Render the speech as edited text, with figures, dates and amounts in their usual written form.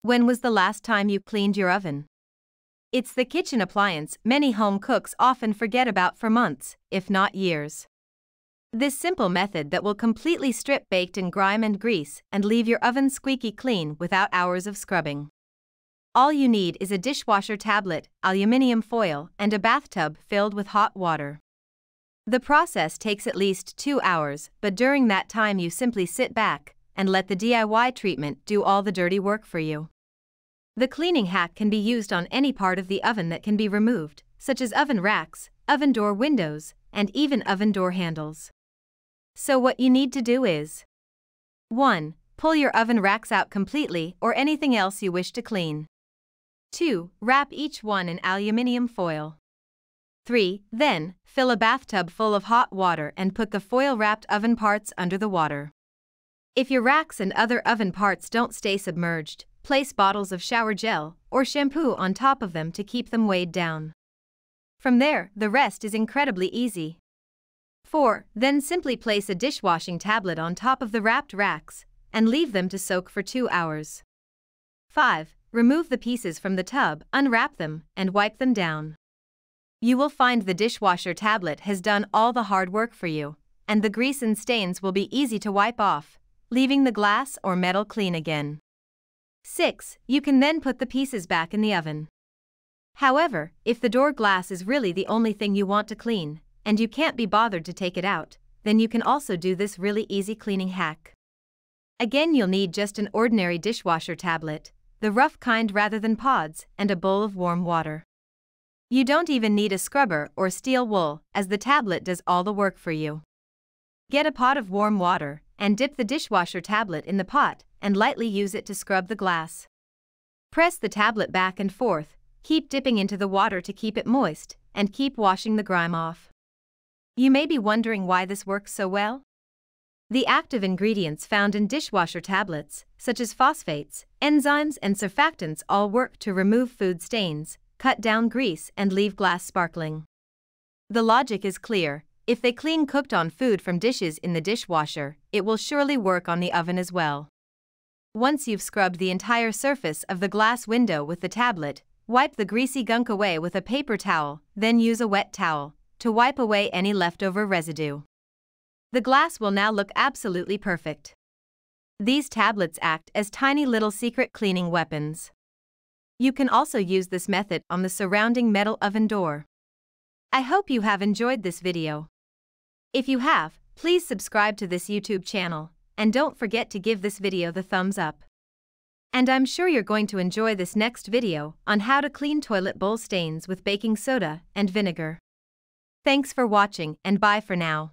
When was the last time you cleaned your oven? It's the kitchen appliance many home cooks often forget about for months, if not years. This simple method that will completely strip baked-in grime and grease and leave your oven squeaky clean without hours of scrubbing. All you need is a dishwasher tablet, aluminium foil, and a bathtub filled with hot water. The process takes at least 2 hours, but during that time you simply sit back and let the DIY treatment do all the dirty work for you. The cleaning hack can be used on any part of the oven that can be removed, such as oven racks, oven door windows, and even oven door handles. So what you need to do is 1. Pull your oven racks out completely or anything else you wish to clean. 2. Wrap each one in aluminium foil. 3. Then, fill a bathtub full of hot water and put the foil-wrapped oven parts under the water. If your racks and other oven parts don't stay submerged, place bottles of shower gel or shampoo on top of them to keep them weighed down. From there, the rest is incredibly easy. 4. Then simply place a dishwashing tablet on top of the wrapped racks and leave them to soak for 2 hours. 5. Remove the pieces from the tub, unwrap them, and wipe them down. You will find the dishwasher tablet has done all the hard work for you, and the grease and stains will be easy to wipe off, leaving the glass or metal clean again. 6. You can then put the pieces back in the oven. However, if the door glass is really the only thing you want to clean, and you can't be bothered to take it out, then you can also do this really easy cleaning hack. Again, you'll need just an ordinary dishwasher tablet, the rough kind rather than pods, and a bowl of warm water. You don't even need a scrubber or steel wool, as the tablet does all the work for you. Get a pot of warm water, and dip the dishwasher tablet in the pot, and lightly use it to scrub the glass. Press the tablet back and forth, keep dipping into the water to keep it moist, and keep washing the grime off. You may be wondering why this works so well. The active ingredients found in dishwasher tablets, such as phosphates, enzymes, and surfactants, all work to remove food stains, cut down grease, and leave glass sparkling. The logic is clear: if they clean cooked-on food from dishes in the dishwasher, it will surely work on the oven as well. Once you've scrubbed the entire surface of the glass window with the tablet, wipe the greasy gunk away with a paper towel, then use a wet towel to wipe away any leftover residue. The glass will now look absolutely perfect. These tablets act as tiny little secret cleaning weapons. You can also use this method on the surrounding metal oven door. I hope you have enjoyed this video. If you have, please subscribe to this YouTube channel, and don't forget to give this video the thumbs up. And I'm sure you're going to enjoy this next video on how to clean toilet bowl stains with baking soda and vinegar. Thanks for watching, and bye for now.